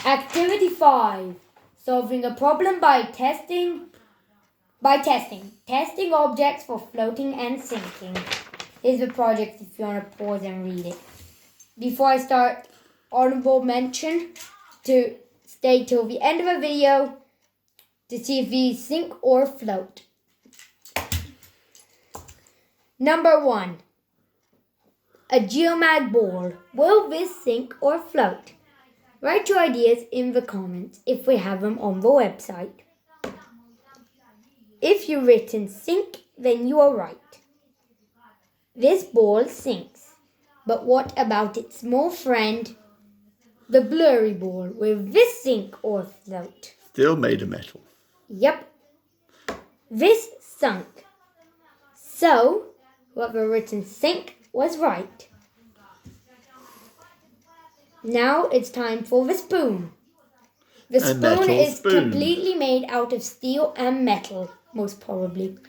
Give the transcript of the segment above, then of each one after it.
Activity 5. Solving a problem by testing. Testing objects for floating and sinking. Here's the project if you want to pause and read it. Before I start, honorable mention to stay till the end of the video to see if we sink or float. Number 1. A geomag ball. Will this sink or float? Write your ideas in the comments if we have them on the website. If you've written sink, then you are right. This ball sinks. But what about its small friend, the blurry ball? Will this sink or float? Still made of metal. Yep. This sunk. So, whoever written sink was right. Now it's time for the spoon. The spoon is completely made out of steel and metal, most probably.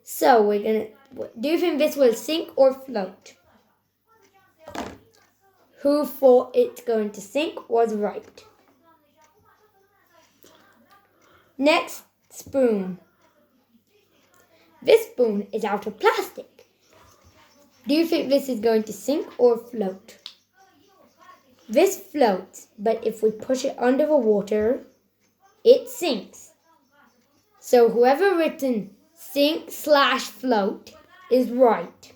So do you think this will sink or float? Who thought it's going to sink was right. Next, spoon. This spoon is out of plastic. Do you think this is going to sink or float? This floats, but if we push it under the water, it sinks. So whoever written sink/float is right,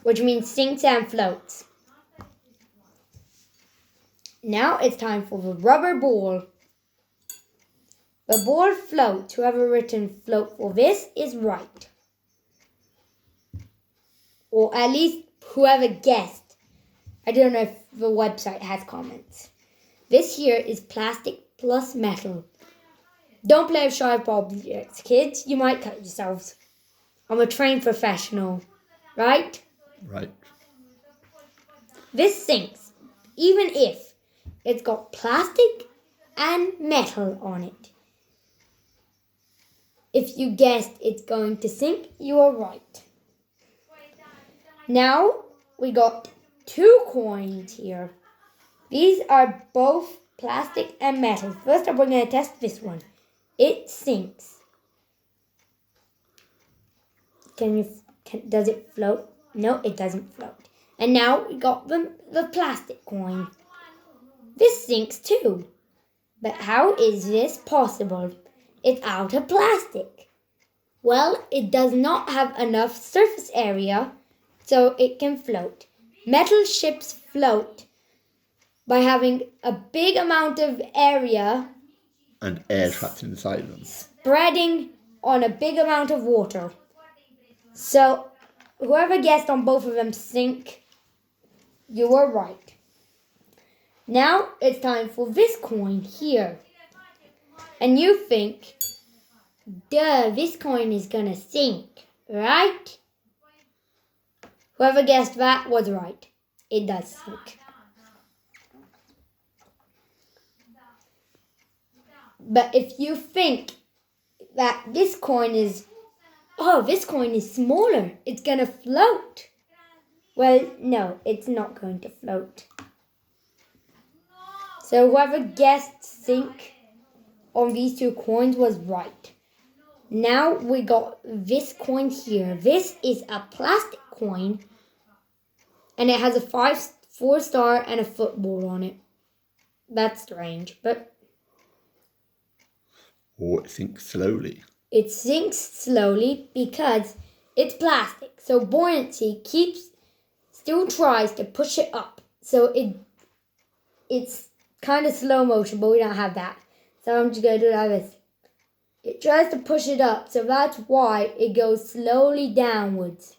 which means sinks and floats. Now it's time for the rubber ball. The ball floats. Whoever written float for this is right. Or at least whoever guessed. I don't know if the website has comments. This here is plastic plus metal. Don't play with sharp objects, kids. You might cut yourselves. I'm a trained professional, right? Right. This sinks, even if it's got plastic and metal on it. If you guessed it's going to sink, you are right. Now we got 2 coins here. These are both plastic and metal. First up, we're going to test this one. It sinks. Does it float? No, it doesn't float. And now we got the plastic coin. This sinks too. But how is this possible? It's out of plastic. Well, it does not have enough surface area so it can float. Metal ships float by having a big amount of area and air trapped inside them, spreading on a big amount of water. So whoever guessed on both of them sink, you were right. Now it's time for this coin here. And you think, duh, this coin is gonna sink, right? Whoever guessed that was right. It does sink. But if you think that this coin is smaller, it's going to float. Well, no, it's not going to float. So whoever guessed sink on these 2 coins was right. Now we got this coin here. This is a plastic coin. And it has a 4-star and a football on it. That's strange, but... Or it sinks slowly. It sinks slowly because it's plastic. So buoyancy still tries to push it up. So it's kind of slow motion, but we don't have that. So I'm just going to do it like this. It tries to push it up, so that's why it goes slowly downwards.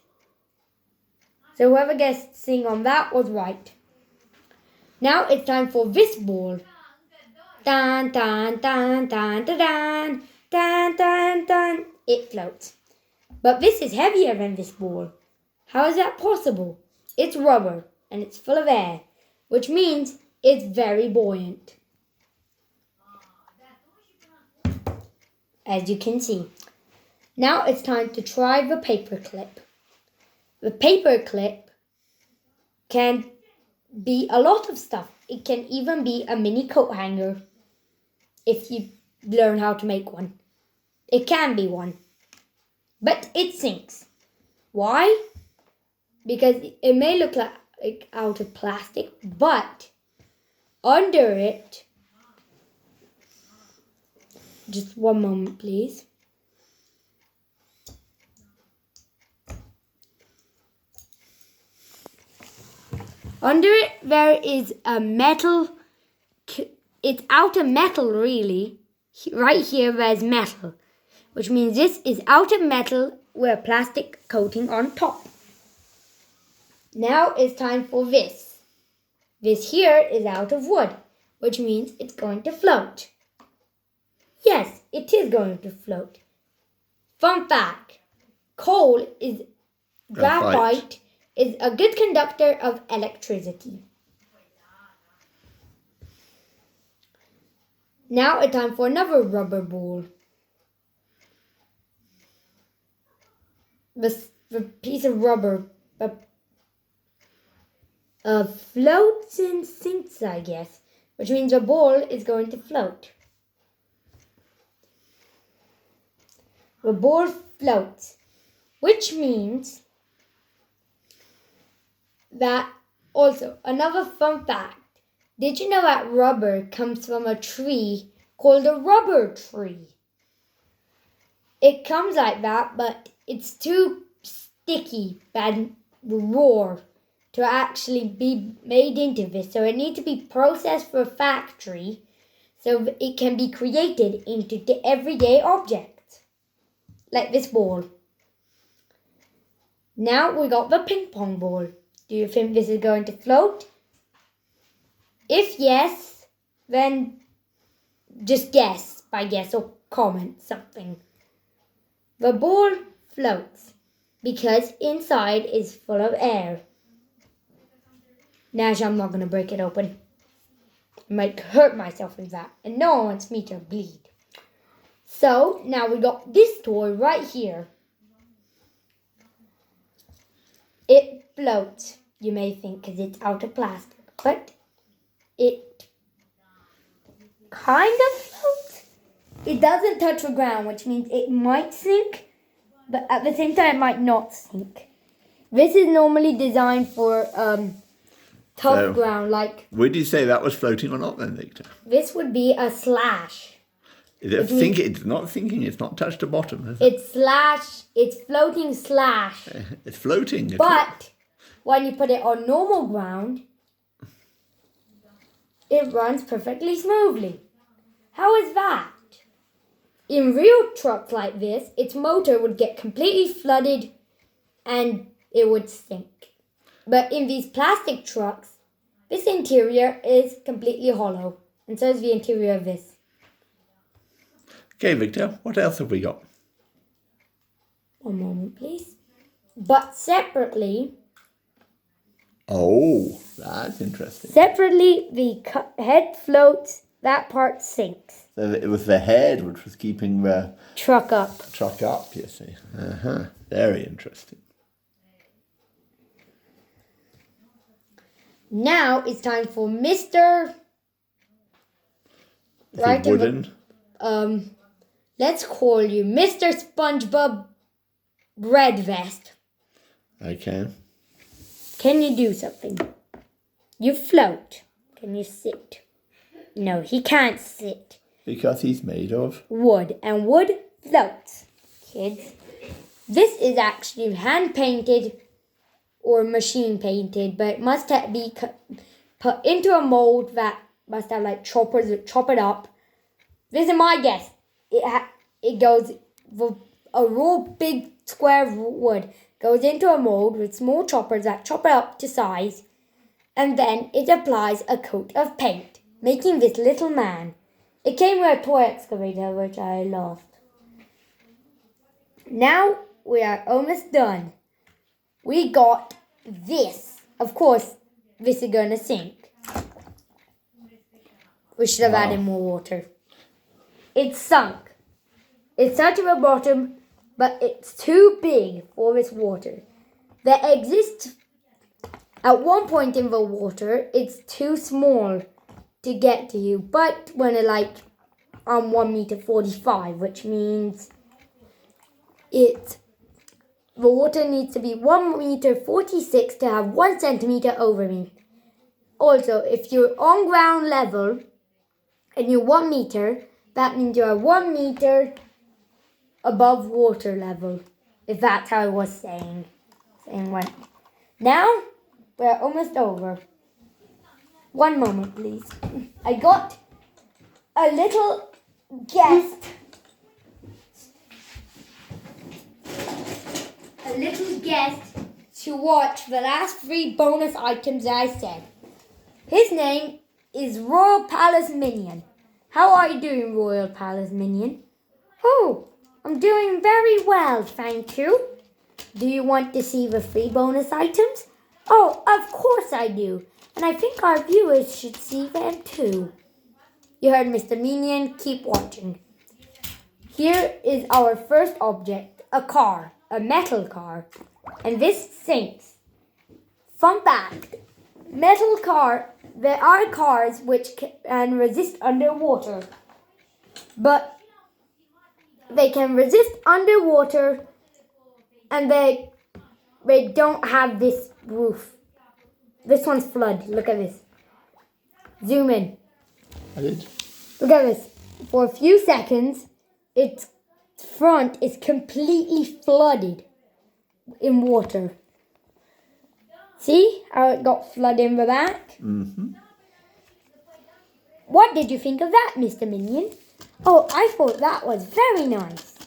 So whoever guessed sing on that was right. Now it's time for this ball. Dun, dun, dun, dun, dun, dun, dun, dun, dun. It floats. But this is heavier than this ball. How is that possible? It's rubber and it's full of air, which means it's very buoyant. As you can see. Now it's time to try the paper clip. The paper clip can be a lot of stuff. it can even be a mini coat hanger if you learn how to make one. It can be one. But it sinks. Why? Because it may look like out of plastic, but under it, just one moment please. Under it there is a metal, it's out of metal really. Right here there's metal, which means this is out of metal with a plastic coating on top. Now it's time for this. This here is out of wood, which means it's going to float. Yes, it is going to float. Fun fact, graphite is a good conductor of electricity. Now it's time for another rubber ball. The piece of rubber floats and sinks, I guess, which means the ball is going to float. The ball floats, which means that also, another fun fact, did you know that rubber comes from a tree called a rubber tree? It comes like that, but it's too sticky and raw to actually be made into this. So it needs to be processed for a factory so it can be created into the everyday objects. Like this ball. Now we got the ping pong ball. Do you think this is going to float? If yes, then just guess or comment something. The ball floats because inside is full of air. Now I'm not going to break it open. I might hurt myself with that, and no one wants me to bleed. So now we got this toy right here. It floats, you may think, because it's out of plastic, but it kind of floats. It doesn't touch the ground, which means it might sink, but at the same time it might not sink. This is normally designed for tough ground, like... Would you say that was floating or not then, Victor? This would be a slash. It's not sinking, it's not touched the bottom, has it? It's floating slash. It's floating. But when you put it on normal ground, it runs perfectly smoothly. How is that? In real trucks like this, its motor would get completely flooded and it would sink. But in these plastic trucks, this interior is completely hollow. And so is the interior of this. Okay, Victor, what else have we got? One moment, please. But separately... Oh, that's interesting. Separately, the head floats, that part sinks. So it was the head which was keeping the... Truck up, you see. Very interesting. Now it's time for Mr. Right wooden. Let's call you Mr. SpongeBob Red Vest. Okay. Can you do something? You float. Can you sit? No, he can't sit. Because he's made of wood, and wood floats. Kids, this is actually hand painted or machine painted, but it must be put into a mold that must have like choppers that chop it up. This is my guess. It goes for a raw big square of wood goes into a mold with small choppers that chop it up to size, and then it applies a coat of paint, making this little man. It came with a toy excavator, which I loved. Now we are almost done. We got this. Of course, this is going to sink. We should have added more water. It's sunk. It's touching the bottom, but it's too big for this water. There exists At one point in the water, it's too small to get to you, but when it like 1 meter 45, which means the water needs to be 1 meter 46 to have 1 centimeter over me. Also, if you're on ground level and you're 1 meter, that means you're 1 meter above water level. If that's how I was saying when. Now, we're almost over. One moment, please. I got a little guest. A little guest to watch the last 3 bonus items I said. His name is Royal Palace Minion. How are you doing, Royal Palace Minion? Oh, I'm doing very well, thank you. Do you want to see the 3 bonus items? Oh, of course I do. And I think our viewers should see them too. You heard Mr. Minion, keep watching. Here is our first object, a car, a metal car. And this sinks. Fun fact, metal car, there are cars which can resist underwater. But they can resist underwater and they don't have this roof. This one's flood. Look at this. Zoom in. I did. Look at this. For a few seconds, its front is completely flooded in water. See how it got flooded in the back? Mm-hmm. What did you think of that, Mr. Minion? Oh, I thought that was very nice.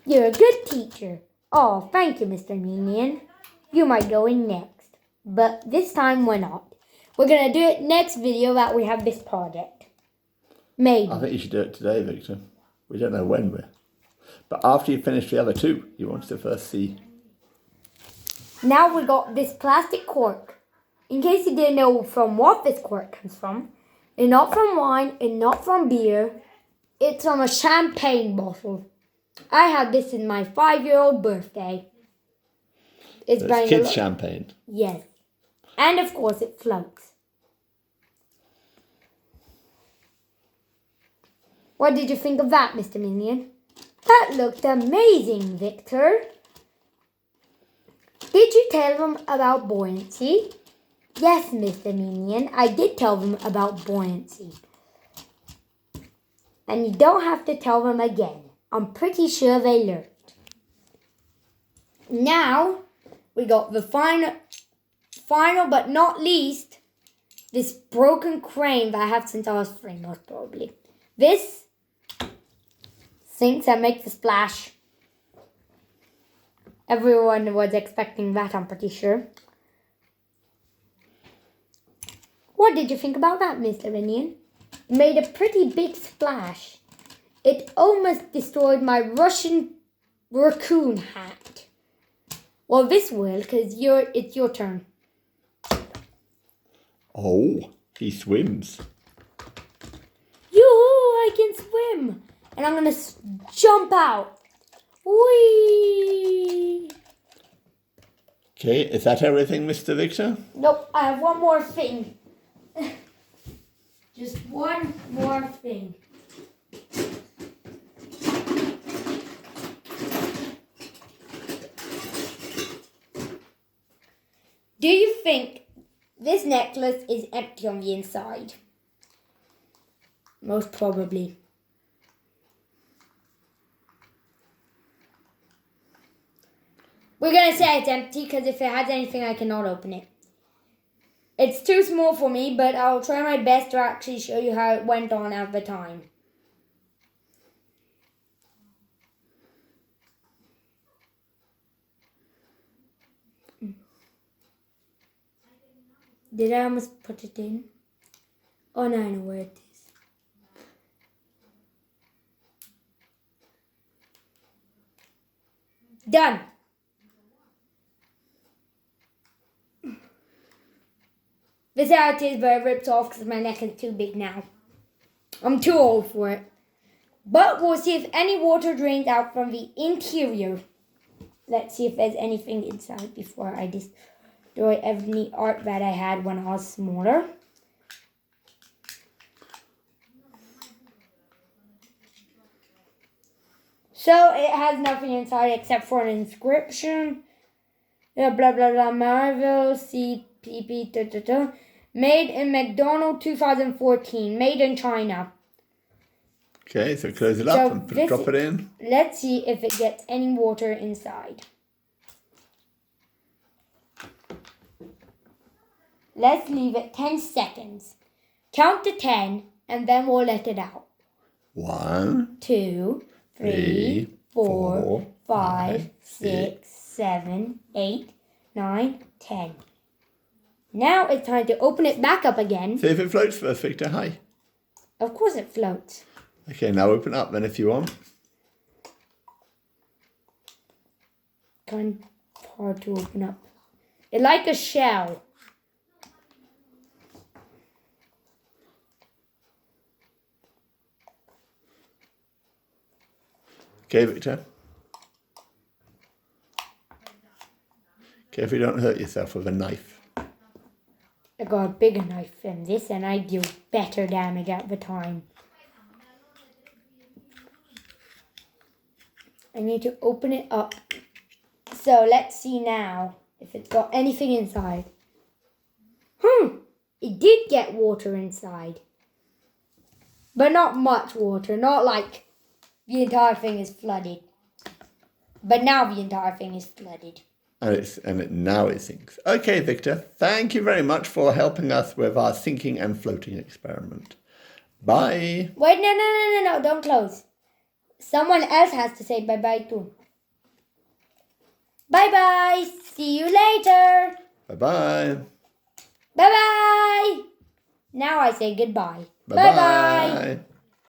You're a good teacher. Oh, thank you, Mr. Minion. You might go in next. But this time we're not. We're going to do it next video that we have this project. Maybe. I think you should do it today, Victor. We don't know when we're. But after you finish the other 2, you want to first see. Now we got this plastic cork. In case you didn't know from what this cork comes from, it's not from wine, it's not from beer, it's from a champagne bottle. I had this in my 5-year-old birthday. It's kids' champagne. Yes. And of course it floats. What did you think of that, Mr. Minion? That looked amazing, Victor. Did you tell them about buoyancy? Yes, Mr. Minion, I did tell them about buoyancy. And you don't have to tell them again. I'm pretty sure they learned. Now, we got the final but not least, this broken crane that I have since I was 3, most probably. This sinks and makes a splash. Everyone was expecting that, I'm pretty sure. What did you think about that, Mr. Minion? It made a pretty big splash. It almost destroyed my Russian raccoon hat. Well, this will, because it's your turn. Oh, he swims. Yoo-hoo, I can swim. And I'm going to jump out. Whee! Okay, is that everything, Mr. Victor? Nope, I have one more thing. Just one more thing. Do you think this necklace is empty on the inside? Most probably. We're going to say it's empty because if it has anything, I cannot open it. It's too small for me, but I'll try my best to actually show you how it went on at the time. Did I almost put it in? Oh, no, I know where it is. Done. This is how it is, but it rips off because my neck is too big now. I'm too old for it. But we'll see if any water drains out from the interior. Let's see if there's anything inside before I just... destroy any art that I had when I was smaller. So it has nothing inside except for an inscription. Blah blah blah Marvel CPP made in McDonald 2014. Made in China. Okay, so close it up So and drop it in. Let's see if it gets any water inside. Let's leave it 10 seconds. Count to 10 and then we'll let it out. 1, 2, 3, 4, 5, 6, 7, 8, 9, 10. Now it's time to open it back up again. See if it floats first, Victor. Hi. Of course it floats. Okay, now open up then if you want. Kind of hard to open up. It's like a shell. Okay, Victor. Careful you don't hurt yourself with a knife. I got a bigger knife than this and I deal better damage at the time. I need to open it up. So let's see now if it's got anything inside. It did get water inside. But not much water. Not like the entire thing is flooded. But now the entire thing is flooded. Now it sinks. Okay, Victor, thank you very much for helping us with our sinking and floating experiment. Bye. Wait, no, don't close. Someone else has to say bye-bye too. Bye-bye. See you later. Bye-bye. Bye-bye. Now I say goodbye. Bye-bye. Bye-bye.